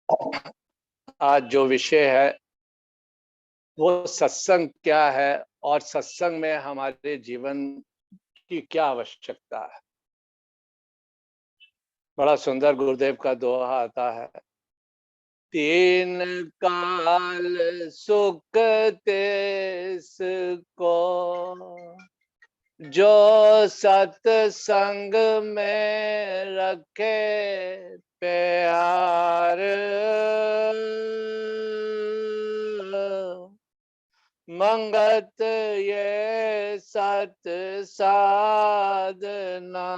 आज जो विषय है वो सत्संग क्या है और सत्संग में हमारे जीवन की क्या आवश्यकता है। बड़ा सुंदर गुरुदेव का दोहा आता है, तीन काल सुख तिसको जो सत्संग में रखे प्यार, मंगत ये सत साधना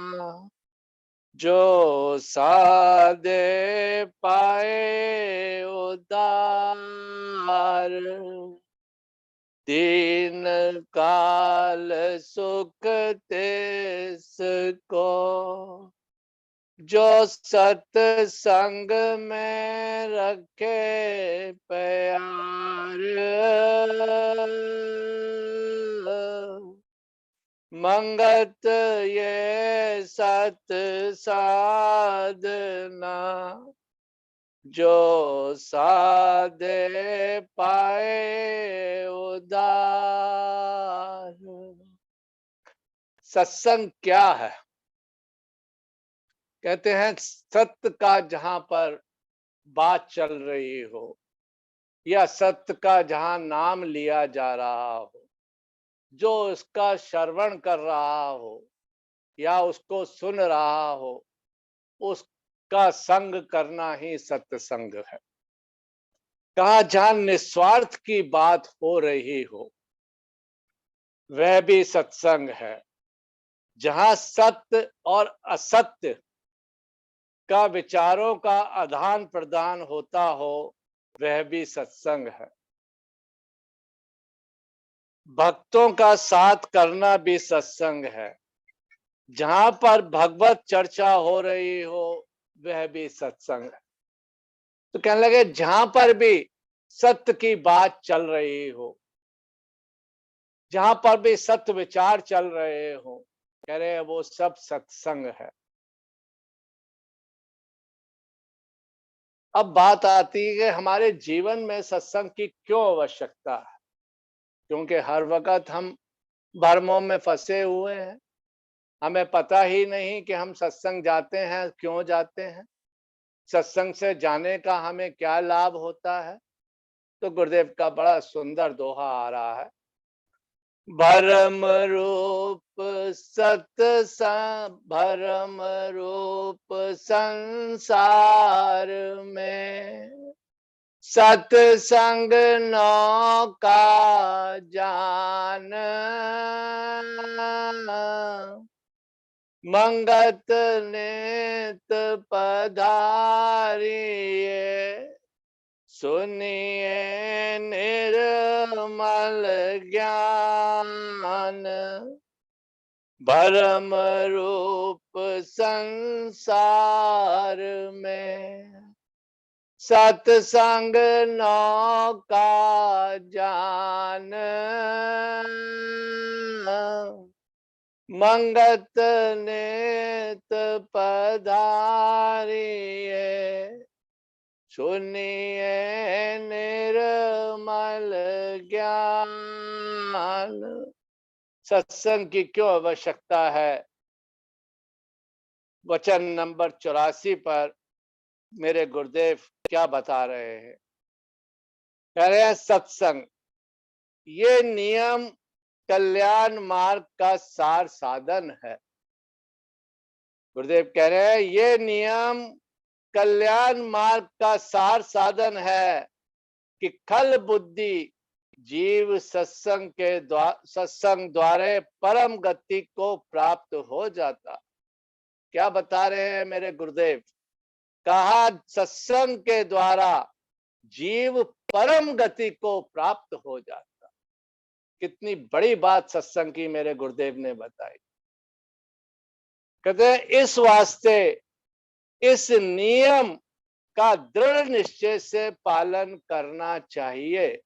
जो साधे पाए उदार, दीन काल सुख तिसको जो सत्संग में रखे प्यार, मंगत ये सत साधना जो साधे पाए उदार। सत्संग क्या है? कहते हैं सत्य का जहां पर बात चल रही हो या सत्य का जहां नाम लिया जा रहा हो, जो उसका श्रवण कर रहा हो या उसको सुन रहा हो, उसका संग करना ही सत्संग है। कहा जहां निस्वार्थ की बात हो रही हो वह भी सत्संग है। जहां सत्य और असत्य का विचारों का आदान प्रदान होता हो वह भी सत्संग है। भक्तों का साथ करना भी सत्संग है। जहां पर भगवत चर्चा हो रही हो वह भी सत्संग है। तो कहने लगे जहां पर भी सत्य की बात चल रही हो, जहां पर भी सत्य विचार चल रहे हो, कह रहे वो सब सत्संग है। अब बात आती है कि हमारे जीवन में सत्संग की क्यों आवश्यकता है, क्योंकि हर वक्त हम भरमों में फंसे हुए हैं। हमें पता ही नहीं कि हम सत्संग जाते हैं, क्यों जाते हैं, सत्संग से जाने का हमें क्या लाभ होता है। तो गुरुदेव का बड़ा सुंदर दोहा आ रहा है, भरम रूप भरम रूप संसार में सत्संग नौका जान, मंगत नित पधारिये सुनिए निर्मल ज्ञान, भरम रूप संसार में सत्संग नौका जान, मंगत नित पधारिये सुनिए निर्मल ज्ञान। सत्संग की क्यों आवश्यकता है? वचन नंबर 84 पर मेरे गुरुदेव क्या बता रहे हैं? कह रहे हैं सत्संग ये नियम कल्याण मार्ग का सार साधन है। गुरुदेव कह रहे हैं ये नियम कल्याण मार्ग का सार साधन है कि खल बुद्धि जीव सत्संग द्वारा परम गति को प्राप्त हो जाता। क्या बता रहे हैं मेरे गुरुदेव? कहा सत्संग के द्वारा जीव परम गति को प्राप्त हो जाता। कितनी बड़ी बात सत्संग की मेरे गुरुदेव ने बताई। कहते हैं इस वास्ते इस नियम का दृढ़ निश्चय से पालन करना चाहिए,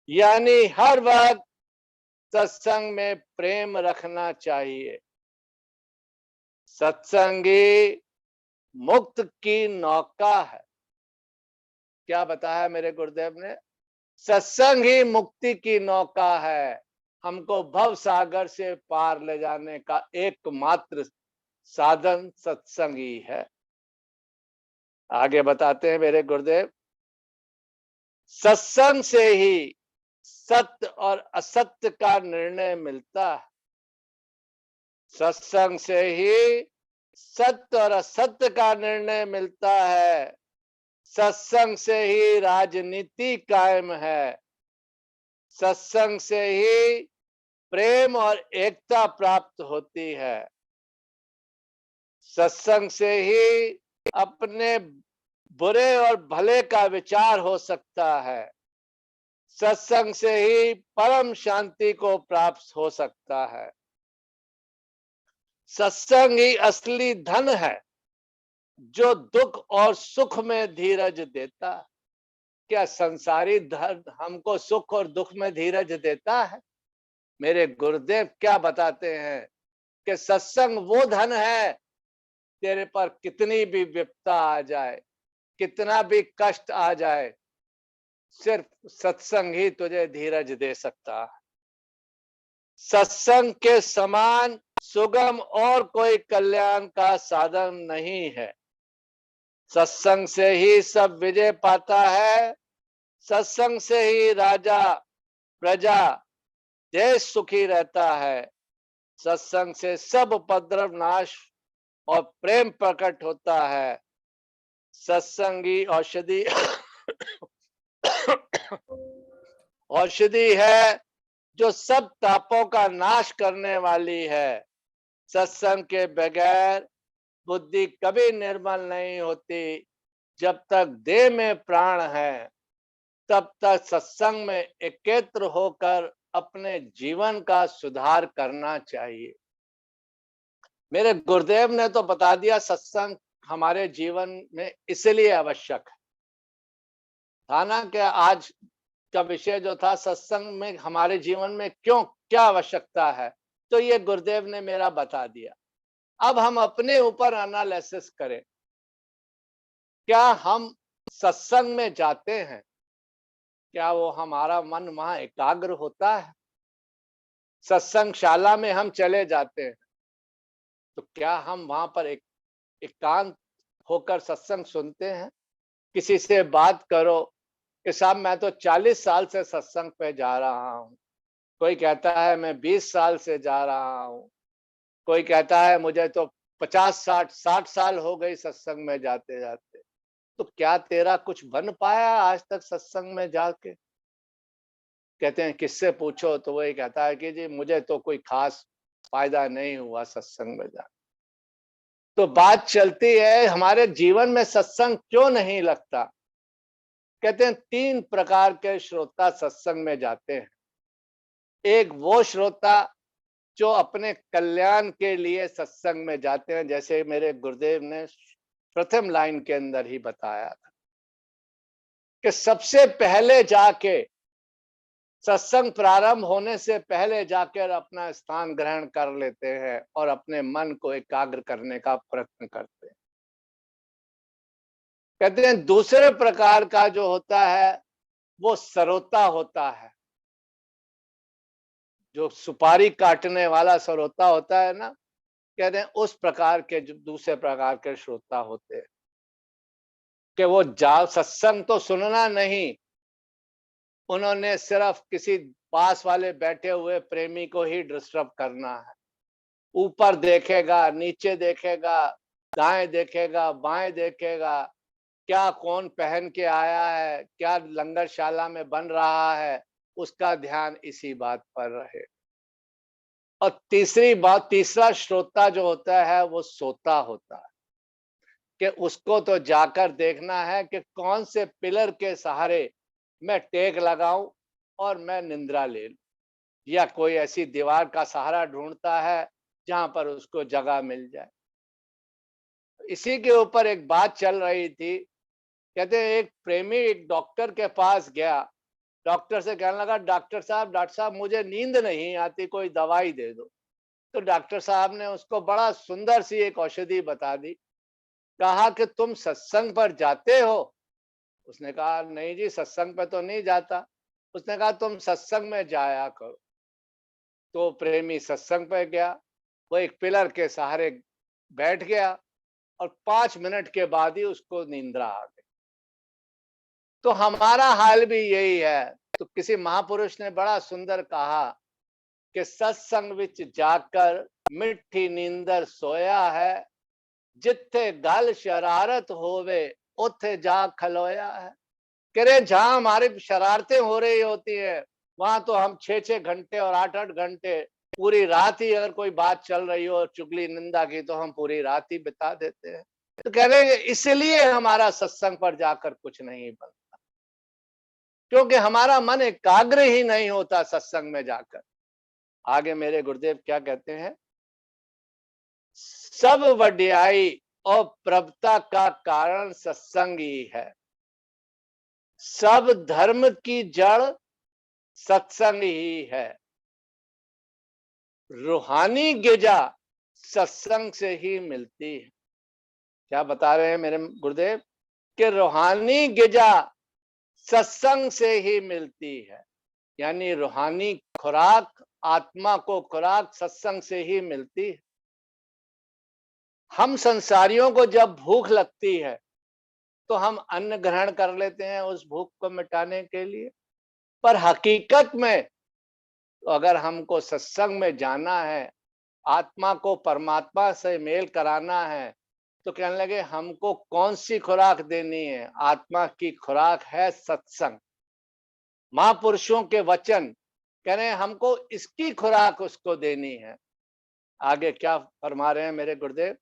यानी हर वक्त सत्संग में प्रेम रखना चाहिए। सत्संगी मुक्त की नौका है। क्या बताया मेरे गुरुदेव ने? सत्संग ही मुक्ति की नौका है, हमको भव सागर से पार ले जाने का एकमात्र साधन सत्संग ही है। आगे बताते हैं मेरे गुरुदेव, सत्संग से ही सत्य और असत्य का निर्णय मिलता है। सत्संग से ही सत्य और असत्य का निर्णय मिलता है। सत्संग से ही राजनीति कायम है। सत्संग से ही प्रेम और एकता प्राप्त होती है। सत्संग से ही अपने बुरे और भले का विचार हो सकता है। सत्संग से ही परम शांति को प्राप्त हो सकता है। सत्संग ही असली धन है जो दुख और सुख में धीरज देता है। क्या संसारी धन हमको सुख और दुख में धीरज देता है? मेरे गुरुदेव क्या बताते हैं कि सत्संग वो धन है, तेरे पर कितनी भी विपदा आ जाए, कितना भी कष्ट आ जाए, सिर्फ सत्संग ही तुझे धीरज दे सकता है। सत्संग के समान सुगम और कोई कल्याण का साधन नहीं है। सत्संग से ही सब विजय पाता है। सत्संग से ही राजा, प्रजा, देश सुखी रहता है। सत्संग से सब उपद्रव नाश और प्रेम प्रकट होता है। सत्संगी औषधि औषधि है जो सब तापों का नाश करने वाली है। सत्संग के बगैर बुद्धि कभी निर्मल नहीं होती। जब तक देह में प्राण है, तब तक सत्संग में एकत्र होकर अपने जीवन का सुधार करना चाहिए। मेरे गुरुदेव ने तो बता दिया सत्संग हमारे जीवन में इसलिए आवश्यक है। था ना कि आज का विषय जो था सत्संग में हमारे जीवन में क्यों क्या आवश्यकता है, तो ये गुरुदेव ने मेरा बता दिया। अब हम अपने ऊपर एनालिसिस करें। क्या हम सत्संग में जाते हैं? क्या वो हमारा मन वहां एकाग्र होता है? सत्संग शाला में हम चले जाते हैं, तो क्या हम वहां पर एकांत होकर सत्संग सुनते हैं? किसी से बात करो कि साहब मैं तो 40 साल से सत्संग पे जा रहा हूँ। कोई कहता है मैं 20 साल से जा रहा हूँ। कोई कहता है मुझे तो 50-60 साल हो गई सत्संग में जाते जाते। तो क्या तेरा कुछ बन पाया आज तक सत्संग में जाके? कहते हैं किससे पूछो, तो वही कहता है कि जी मुझे तो कोई खास फायदा नहीं हुआ सत्संग में जा। तो बात चलती है हमारे जीवन में सत्संग क्यों नहीं लगता? कहते हैं 3 प्रकार के श्रोता सत्संग में जाते हैं। एक वो श्रोता जो अपने कल्याण के लिए सत्संग में जाते हैं, जैसे मेरे गुरुदेव ने प्रथम लाइन के अंदर ही बताया था कि सबसे पहले जाके सत्संग प्रारंभ होने से पहले जाकर अपना स्थान ग्रहण कर लेते हैं और अपने मन को एकाग्र करने का प्रयत्न करते हैं। कहते हैं दूसरे प्रकार का जो होता है वो सरोता होता है। जो सुपारी काटने वाला श्रोता होता है ना, कहते हैं उस प्रकार के जो दूसरे प्रकार के श्रोता होते हैं कि वो जा सत्संग तो सुनना नहीं, उन्होंने सिर्फ किसी पास वाले बैठे हुए प्रेमी को ही डिस्टर्ब करना है। ऊपर देखेगा, नीचे देखेगा, दाएं देखेगा, बाएं देखेगा, क्या कौन पहन के आया है, क्या लंगरशाला में बन रहा है, उसका ध्यान इसी बात पर रहे। और तीसरी बात, तीसरा श्रोता जो होता है वो सोता होता है कि उसको तो जाकर देखना है कि कौन से पिलर के सहारे मैं टेक लगाऊं और मैं निंद्रा ले लूं, या कोई ऐसी दीवार का सहारा ढूंढता है जहां पर उसको जगह मिल जाए। इसी के ऊपर एक बात चल रही थी। कहते हैं एक प्रेमी एक डॉक्टर के पास गया। डॉक्टर से कहने लगा डॉक्टर साहब मुझे नींद नहीं आती, कोई दवाई दे दो। तो डॉक्टर साहब ने उसको बड़ा सुंदर सी एक औषधि बता दी। कहा कि तुम सत्संग पर जाते हो उसने कहा नहीं जी, सत्संग पे तो नहीं जाता। उसने कहा तुम सत्संग में जाया करो। तो प्रेमी सत्संग पे गया, वो एक पिलर के सहारे बैठ गया और 5 मिनट के बाद ही उसको नींदरा आ गई। तो हमारा हाल भी यही है। तो किसी महापुरुष ने बड़ा सुंदर कहा कि सत्संग विच जाकर मिठी नींदर सोया है, जिथे गल शरारत होवे उथे जा खलोया है। कह रहे जहां हमारी शरारतें हो रही होती है, वहां तो हम 6-6 घंटे और 8-8 घंटे, पूरी रात ही अगर कोई बात चल रही हो चुगली निंदा की, तो हम पूरी रात ही बिता देते हैं। तो कह रहे इसलिए हमारा सत्संग पर जाकर कुछ नहीं बनता, क्योंकि हमारा मन एकाग्र ही नहीं होता सत्संग में जाकर। आगे मेरे गुरुदेव क्या कहते हैं, सब वड्याई और प्रभुता का कारण सत्संग ही है। सब धर्म की जड़ सत्संग ही है। रूहानी गिजा सत्संग से ही मिलती है। क्या बता रहे हैं मेरे गुरुदेव कि रूहानी गिजा सत्संग से ही मिलती है। यानी रूहानी खुराक, आत्मा को खुराक सत्संग से ही मिलती है। हम संसारियों को जब भूख लगती है तो हम अन्न ग्रहण कर लेते हैं उस भूख को मिटाने के लिए, पर हकीकत में तो अगर हमको सत्संग में जाना है, आत्मा को परमात्मा से मेल कराना है, तो कहने लगे हमको कौन सी खुराक देनी है? आत्मा की खुराक है सत्संग। महापुरुषों के वचन कह रहे हैं हमको इसकी खुराक उसको देनी है। आगे क्या फरमा रहे हैं मेरे गुरुदेव,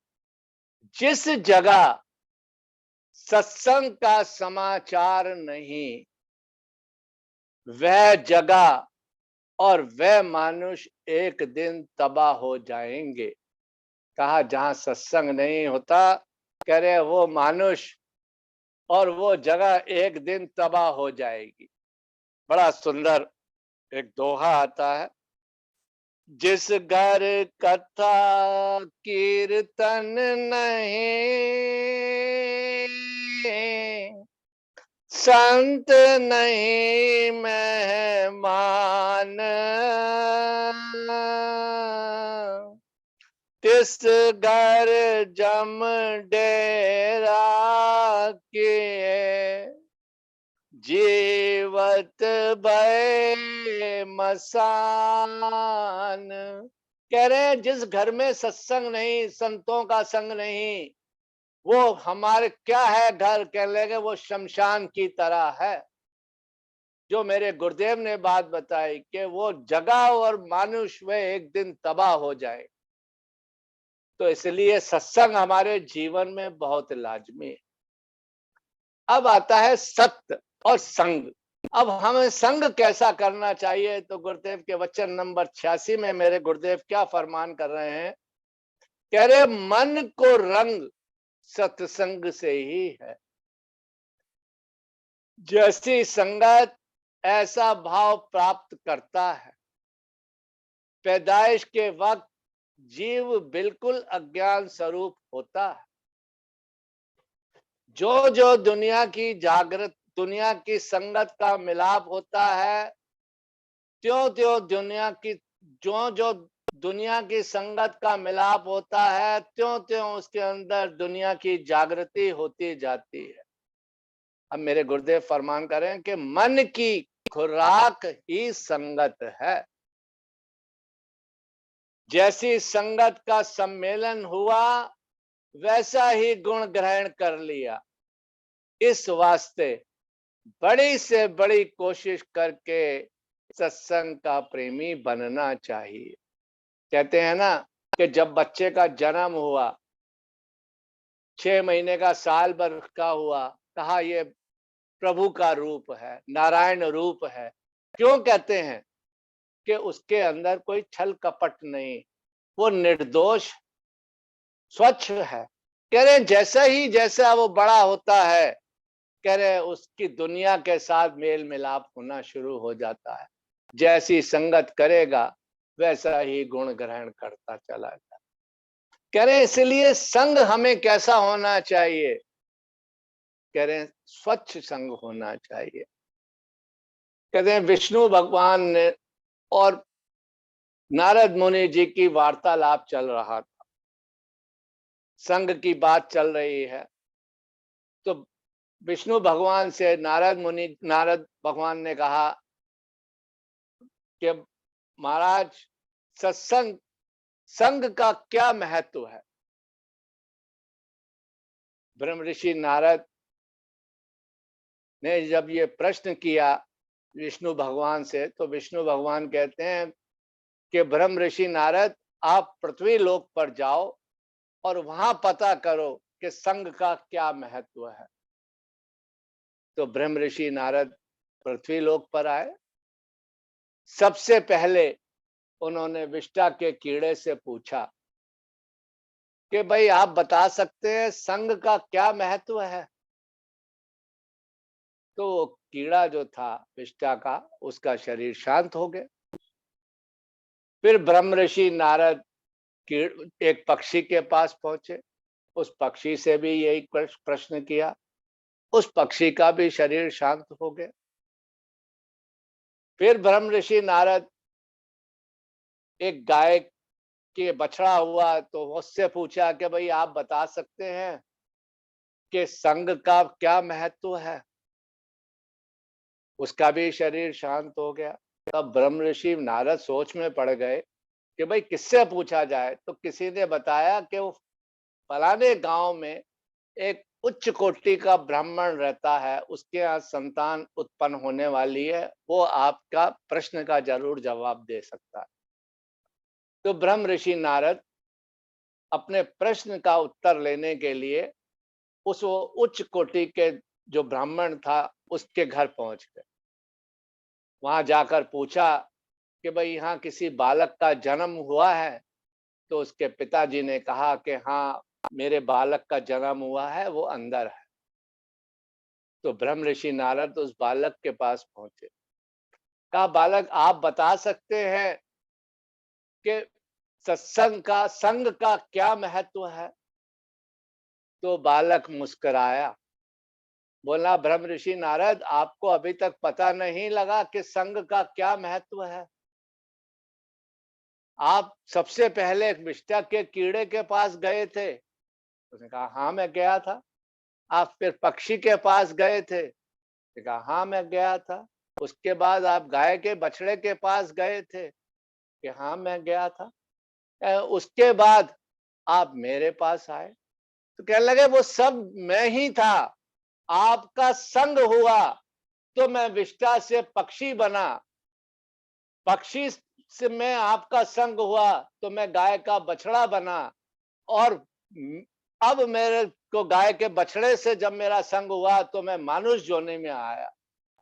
जिस जगह सत्संग का समाचार नहीं, वह जगह और वह मनुष्य एक दिन तबाह हो जाएंगे। कहा जहां सत्संग नहीं होता, कह रहे वो मनुष्य और वो जगह एक दिन तबाह हो जाएगी। बड़ा सुंदर एक दोहा आता है, जिस घर कथा कीर्तन नहीं, संत नहीं मेहमान, तिस घर जम डेरा किए, जीवत भय मसान। कह रहे हैं जिस घर में सत्संग नहीं, संतों का संग नहीं, वो हमारे क्या है घर, कह लेंगे वो शमशान की तरह है। जो मेरे गुरुदेव ने बात बताई कि वो जगह और मनुष्य वे एक दिन तबाह हो जाए। तो इसलिए सत्संग हमारे जीवन में बहुत लाजमी है। अब आता है सत्य और संग। अब हमें संग कैसा करना चाहिए, तो गुरुदेव के वचन नंबर 86 में मेरे गुरुदेव क्या फरमान कर रहे हैं, कह रहे मन को रंग सत्संग से ही है। जैसी संगत ऐसा भाव प्राप्त करता है। पैदाइश के वक्त जीव बिल्कुल अज्ञान स्वरूप होता है। जो जो दुनिया की संगत का मिलाप होता है, त्यों त्यों जो दुनिया की संगत का मिलाप होता है, त्यों त्यों उसके अंदर दुनिया की जागृति होती जाती है। अब मेरे गुरुदेव फरमान करें कि मन की खुराक ही संगत है। जैसी संगत का सम्मेलन हुआ, वैसा ही गुण ग्रहण कर लिया। इस वास्ते बड़ी से बड़ी कोशिश करके सत्संग का प्रेमी बनना चाहिए। कहते हैं ना कि जब बच्चे का जन्म हुआ, 6 महीने का, साल भर का हुआ, कहा ये प्रभु का रूप है, नारायण रूप है। क्यों कहते हैं कि उसके अंदर कोई छल कपट नहीं, वो निर्दोष स्वच्छ है। कह रहे जैसा वो बड़ा होता है, कह रहे उसकी दुनिया के साथ मेल मिलाप होना शुरू हो जाता है। जैसी संगत करेगा वैसा ही गुण ग्रहण करता चला जाए। कह रहे इसलिए संग हमें कैसा होना चाहिए, कह रहे हैं स्वच्छ संग होना चाहिए। कहते हैं विष्णु भगवान ने और नारद मुनि जी की वार्तालाप चल रहा था, संग की बात चल रही है। तो विष्णु भगवान से नारद भगवान ने कहा कि महाराज, सत्संग संग का क्या महत्व है? ब्रह्म ऋषि नारद ने जब ये प्रश्न किया विष्णु भगवान से, तो विष्णु भगवान कहते हैं कि ब्रह्म ऋषि नारद, आप पृथ्वी लोक पर जाओ और वहां पता करो कि संग का क्या महत्व है। तो ब्रह्म ऋषि नारद पृथ्वी लोक पर आए। सबसे पहले उन्होंने विष्टा के कीड़े से पूछा कि भाई आप बता सकते हैं संग का क्या महत्व है? तो कीड़ा जो था विष्टा का, उसका शरीर शांत हो गया। फिर ब्रह्म ऋषि नारद एक पक्षी के पास पहुंचे, उस पक्षी से भी यही प्रश्न किया, उस पक्षी का भी शरीर शांत हो गया। फिर ब्रह्म ऋषि नारद एक गाय के बछड़ा हुआ तो उससे पूछा कि भाई आप बता सकते हैं कि संग का क्या महत्व है? उसका भी शरीर शांत हो गया। तब ब्रह्म ऋषि नारद सोच में पड़ गए कि भाई किससे पूछा जाए। तो किसी ने बताया कि वो फलाने गांव में एक उच्च कोटि का ब्राह्मण रहता है, उसके यहाँ संतान उत्पन्न होने वाली है, वो आपका प्रश्न का जरूर जवाब दे सकता है। तो ब्रह्म ऋषि नारद अपने प्रश्न का उत्तर लेने के लिए उस वो उच्च कोटि के जो ब्राह्मण था उसके घर पहुंच गए। वहां जाकर पूछा कि भाई यहाँ किसी बालक का जन्म हुआ है? तो उसके पिताजी ने कहा कि हाँ, मेरे बालक का जन्म हुआ है, वो अंदर है। तो ब्रह्म ऋषि नारद उस बालक के पास पहुंचे। कहा, बालक आप बता सकते हैं कि संग का क्या महत्व है? तो बालक मुस्कुराया, बोला, ब्रह्म ऋषि नारद, आपको अभी तक पता नहीं लगा कि संग का क्या महत्व है? आप सबसे पहले विष्टा के कीड़े के पास गए थे। उसने कहा, हाँ मैं गया था। आप फिर पक्षी के पास गए थे। उसने कहा, हाँ मैं गया था। उसके बाद आप गाय के बछड़े के पास गए थे कि हाँ मैं गया था। उसके बाद आप मेरे पास आए। तो कहने लगे वो सब मैं ही था, आपका संग हुआ तो मैं विष्टा से पक्षी बना, पक्षी से मैं आपका संग हुआ तो मैं गाय का बछड़ा बना, और अब मेरे को गाय के बछड़े से जब मेरा संग हुआ तो मैं मानुष योनि में आया।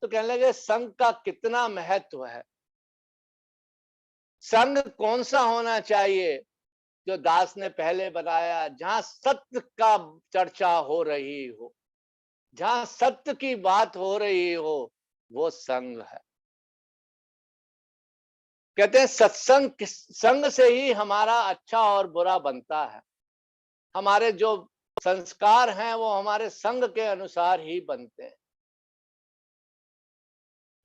तो कहने लगे संग का कितना महत्व है। संग कौन सा होना चाहिए? जो दास ने पहले बताया, जहां सत्य का चर्चा हो रही हो, जहां सत्य की बात हो रही हो, वो संग है। कहते हैं सत्संग संग से ही हमारा अच्छा और बुरा बनता है। हमारे जो संस्कार हैं वो हमारे संग के अनुसार ही बनते हैं।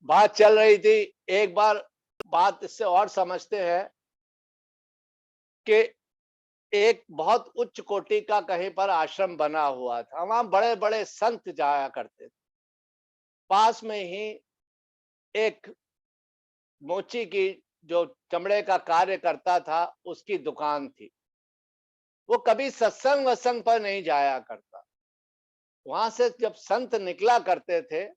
बात चल रही थी, एक बार बात इससे और समझते हैं कि एक बहुत उच्च कोटि का कहीं पर आश्रम बना हुआ था, वहां बड़े बड़े संत जाया करते थे। पास में ही एक मोची की जो चमड़े का कार्य करता था, उसकी दुकान थी। वो कभी सत्संग वत्संग पर नहीं जाया करता। वहां से जब संत निकला करते थे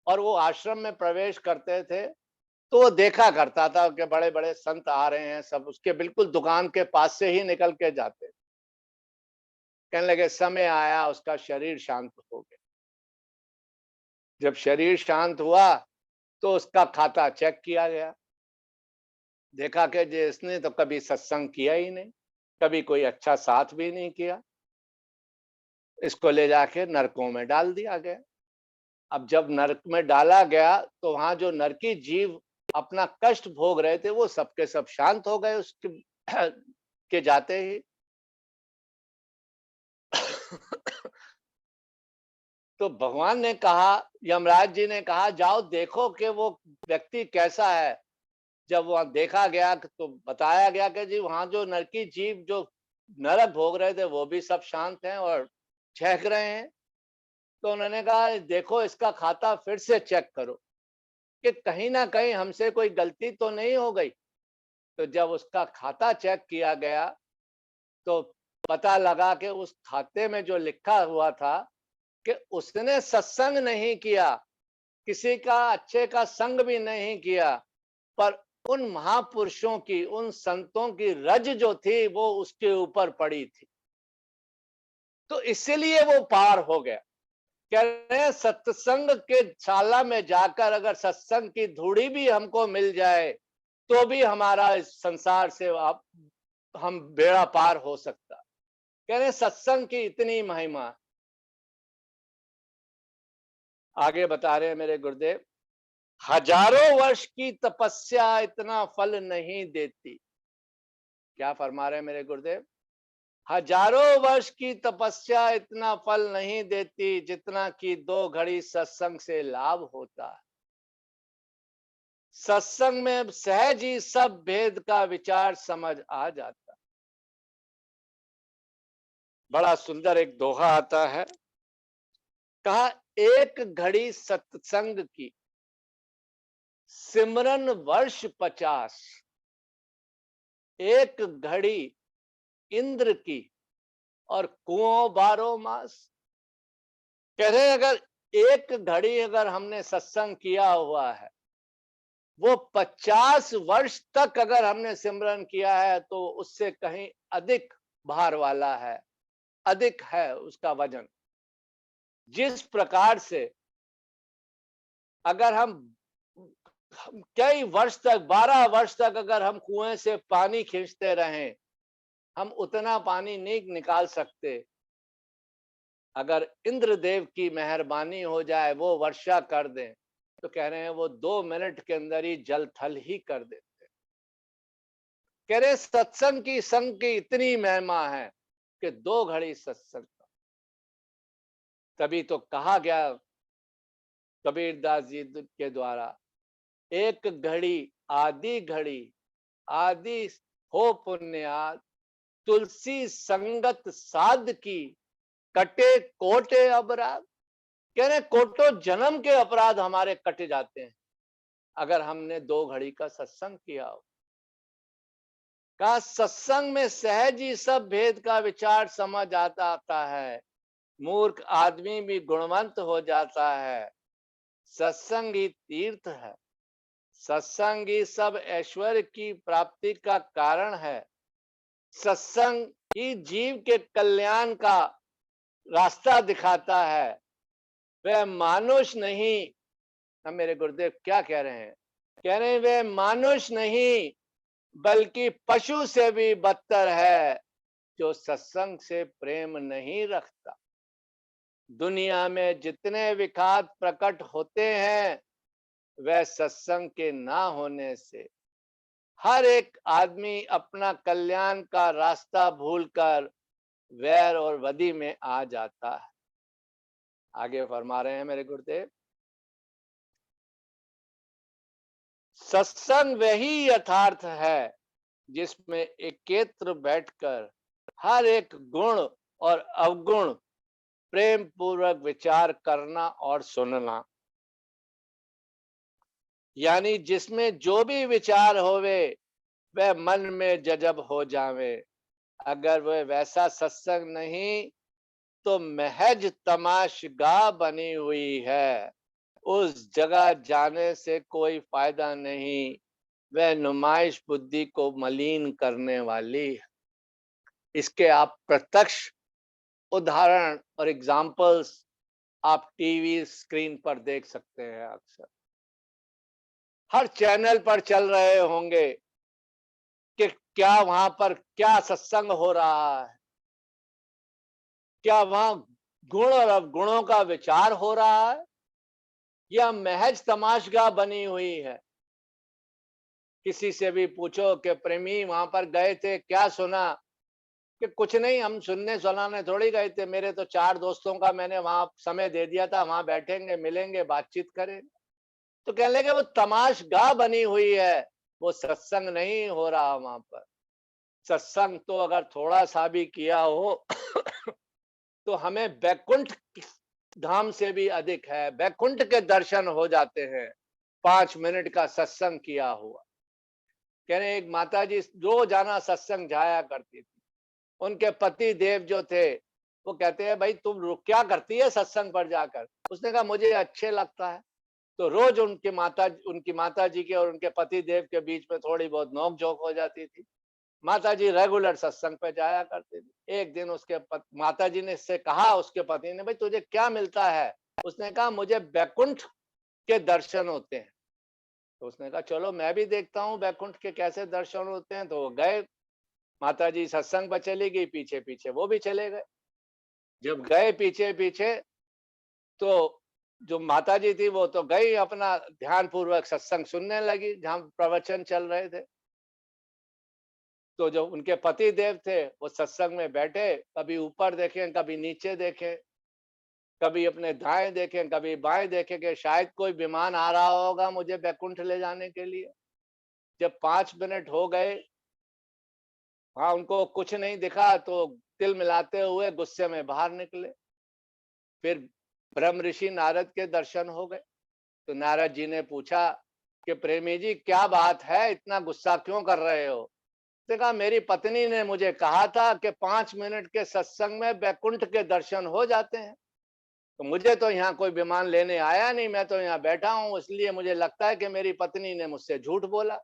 और वो आश्रम में प्रवेश करते थे, तो वो देखा करता था कि बड़े बड़े संत आ रहे हैं, सब उसके बिल्कुल दुकान के पास से ही निकल के जाते। कहने लगे समय आया, उसका शरीर शांत हो गया। जब शरीर शांत हुआ तो उसका खाता चेक किया गया। देखा कि जिसने तो कभी सत्संग किया ही नहीं, कभी कोई अच्छा साथ भी नहीं किया, इसको ले जाके नरकों में डाल दिया गया। अब जब नरक में डाला गया तो वहां जो नरकी जीव अपना कष्ट भोग रहे थे, वो सबके सब शांत हो गए उसके के जाते ही। तो भगवान ने कहा, यमराज जी ने कहा, जाओ देखो कि वो व्यक्ति कैसा है। जब वहां देखा गया तो बताया गया कि जी वहां जो नरकी जीव जो नरक भोग रहे थे वो भी सब शांत हैं और चहक रहे हैं। तो उन्होंने कहा देखो इसका खाता फिर से चेक करो कि कहीं ना कहीं हमसे कोई गलती तो नहीं हो गई। तो जब उसका खाता चेक किया गया तो पता लगा कि उस खाते में जो लिखा हुआ था कि उसने सत्संग नहीं किया, किसी का अच्छे का संग भी नहीं किया, पर उन महापुरुषों की, उन संतों की रज जो थी वो उसके ऊपर पड़ी थी, तो इसीलिए वो पार हो गया। कह रहे हैं सत्संग के शाला में जाकर अगर सत्संग की धूड़ी भी हमको मिल जाए तो भी हमारा इस संसार से आप हम बेड़ा पार हो सकता। कह रहे हैं सत्संग की इतनी महिमा। आगे बता रहे हैं मेरे गुरुदेव, हजारों वर्ष की तपस्या इतना फल नहीं देती। क्या फरमा रहे हैं मेरे गुरुदेव? हजारों वर्ष की तपस्या इतना फल नहीं देती जितना कि 2 घड़ी सत्संग से लाभ होता है। सत्संग में सहज ही सब भेद का विचार समझ आ जाता। बड़ा सुंदर एक दोहा आता है, कहा 1 घड़ी सत्संग की सिमरन वर्ष 50। 1 घड़ी इंद्र की और कुओं 12 मास। कह रहे अगर 1 घड़ी अगर हमने सत्संग किया हुआ है, वो 50 वर्ष तक अगर हमने सिमरन किया है तो उससे कहीं अधिक भार वाला है, अधिक है उसका वजन। जिस प्रकार से अगर हम कई वर्ष तक, 12 वर्ष तक अगर हम कुएं से पानी खींचते रहें, हम उतना पानी नहीं निकाल सकते। अगर इंद्रदेव की मेहरबानी हो जाए, वो वर्षा कर दें, तो कह रहे हैं वो 2 मिनट के अंदर ही जल थल ही कर देते। कह रहे सत्संग की संग की इतनी महिमा है कि 2 घड़ी सत्संग। तभी तो कहा गया कबीरदास जी के द्वारा, 1 घड़ी आदि घड़ी, आदि हो पुण्यात, तुलसी संगत साध की, कटे कोटे अपराध। कह रहे कोटो जन्म के अपराध हमारे कट जाते हैं अगर हमने 2 घड़ी का सत्संग किया हो। कहा सत्संग में सहज ही सब भेद का विचार समझ आता है, मूर्ख आदमी भी गुणवंत हो जाता है। सत्संग ही तीर्थ है, सत्संग ही सब ऐश्वर्य की प्राप्ति का कारण है। सत्संग ही जीव के कल्याण का रास्ता दिखाता है। वह मानुष नहीं, हम मेरे गुरुदेव क्या कह रहे हैं? कह रहे हैं वे मानुष नहीं बल्कि पशु से भी बदतर है जो सत्संग से प्रेम नहीं रखता। दुनिया में जितने विखात प्रकट होते हैं वह सत्संग के ना होने से। हर एक आदमी अपना कल्याण का रास्ता भूलकर वैर और वदी में आ जाता है। आगे फरमा रहे हैं मेरे गुरुदेव, सत्संग वही यथार्थ है जिसमें एकत्र बैठकर हर एक गुण और अवगुण प्रेम पूर्वक विचार करना और सुनना। यानी जिसमें जो भी विचार होवे वह मन में जजब हो जावे। अगर वह वैसा सत्संग नहीं तो महज तमाशगा बनी हुई है। उस जगह जाने से कोई फायदा नहीं, वह नुमाइश बुद्धि को मलिन करने वाली है। इसके आप प्रत्यक्ष उदाहरण और एग्जाम्पल्स आप टीवी स्क्रीन पर देख सकते हैं। अक्सर हर चैनल पर चल रहे होंगे कि क्या वहां पर क्या सत्संग हो रहा है, क्या वहां गुण और अवगुणों का विचार हो रहा है या महज तमाशगा बनी हुई है। किसी से भी पूछो कि प्रेमी वहां पर गए थे, क्या सुना? कि कुछ नहीं, हम सुनने सुनाने थोड़ी गए थे, मेरे तो 4 दोस्तों का मैंने वहां समय दे दिया था, वहां बैठेंगे, मिलेंगे, बातचीत करेंगे। तो कहने लगे वो तमाशगाह बनी हुई है, वो सत्संग नहीं हो रहा वहां पर। सत्संग तो अगर थोड़ा सा भी किया हो तो हमें बैकुंठ धाम से भी अधिक है, बैकुंठ के दर्शन हो जाते हैं 5 मिनट का सत्संग किया हुआ। कह रहे एक माता जी रोजाना सत्संग जाया करती थी, उनके पति देव जो थे वो कहते हैं भाई तुम क्या करती है सत्संग पर जाकर। उसने कहा मुझे अच्छे लगता है। तो रोज उनकी माता जी के और उनके पति देव के बीच में थोड़ी बहुत नोक झोंक हो जाती थी। माता जी रेगुलर सत्संग पे जाया करती थी। एक दिन माता जी ने इससे कहा, उसके पति ने, भाई तुझे क्या मिलता है? उसने कहा मुझे बैकुंठ के दर्शन होते हैं। तो उसने कहा चलो मैं भी देखता हूँ बैकुंठ के कैसे दर्शन होते हैं। तो वो गए, माता जी सत्संग पर चली गई, पीछे पीछे वो भी चले गए। जब गए पीछे पीछे, तो जो माता जी थी वो तो गई, अपना ध्यान पूर्वक सत्संग सुनने लगी जहां प्रवचन चल रहे थे। तो जो उनके पति देव थे वो सत्संग में बैठे, कभी ऊपर देखें, कभी नीचे देखें, कभी अपने दाएं देखें, कभी बाएं देखें कि शायद कोई विमान आ रहा होगा मुझे बैकुंठ ले जाने के लिए। जब 5 मिनट हो गए, हाँ, उनको कुछ नहीं दिखा तो तिल मिलाते हुए गुस्से में बाहर निकले। फिर ब्रह्म ऋषि नारद के दर्शन हो गए। तो नारद जी ने पूछा कि प्रेमी जी क्या बात है, इतना गुस्सा क्यों कर रहे हो? उसने कहा मेरी पत्नी ने मुझे कहा था कि 5 मिनट के सत्संग में बैकुंठ के दर्शन हो जाते हैं। तो मुझे तो यहाँ कोई विमान लेने आया नहीं, मैं तो यहाँ बैठा हूँ, इसलिए मुझे लगता है कि मेरी पत्नी ने मुझसे झूठ बोला।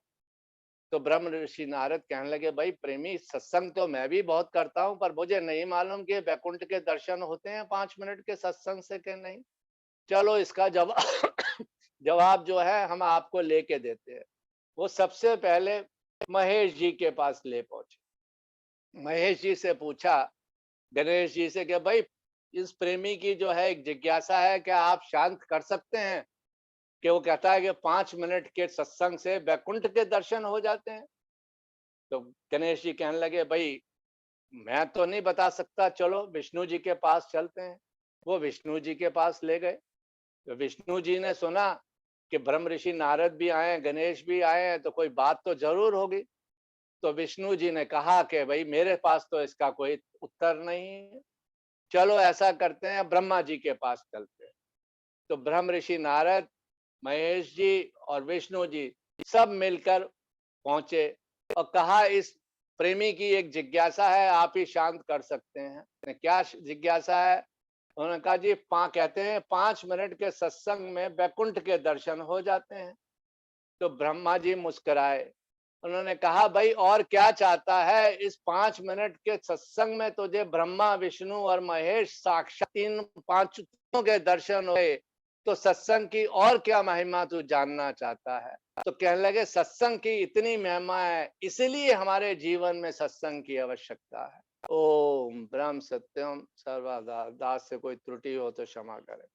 तो ब्रह्म ऋषि नारद कहने लगे भाई प्रेमी, सत्संग तो मैं भी बहुत करता हूँ, पर मुझे नहीं मालूम कि बैकुंठ के दर्शन होते हैं 5 मिनट के सत्संग से कि नहीं। चलो इसका जवाब जवाब जो है हम आपको लेके देते हैं। वो सबसे पहले महेश जी के पास ले पहुंचे। महेश जी से पूछा, गणेश जी से, कि भाई इस प्रेमी की जो है एक जिज्ञासा है, क्या आप शांत कर सकते हैं? कि वो कहता है कि 5 मिनट के सत्संग से बैकुंठ के दर्शन हो जाते हैं। तो गणेश जी कहने लगे भाई मैं तो नहीं बता सकता, चलो विष्णु जी के पास चलते हैं। वो विष्णु जी के पास ले गए। तो विष्णु जी ने सुना कि ब्रह्म ऋषि नारद भी आए, गणेश भी आए हैं, तो कोई बात तो जरूर होगी। तो विष्णु जी ने कहा कि भाई मेरे पास तो इसका कोई उत्तर नहीं है, चलो ऐसा करते हैं ब्रह्मा जी के पास चलते हैं। तो ब्रह्म ऋषि नारद, महेश जी और विष्णु जी सब मिलकर पहुंचे और कहा इस प्रेमी की एक जिज्ञासा है, आप ही शांत कर सकते हैं। क्या जिज्ञासा है? उन्होंने कहा जी कहते हैं 5 मिनट के सत्संग में बैकुंठ के दर्शन हो जाते हैं। तो ब्रह्मा जी मुस्कुराए। उन्होंने कहा भाई और क्या चाहता है? इस 5 मिनट के सत्संग में तुझे ब्रह्मा विष्णु और महेश साक्षात तीन पांचों के दर्शन हुए, तो सत्संग की और क्या महिमा तू जानना चाहता है? तो कहने लगे सत्संग की इतनी महिमा है, इसलिए हमारे जीवन में सत्संग की आवश्यकता है। ओम ब्रह्म सत्यम सर्वदा। दास से कोई त्रुटि हो तो क्षमा करें।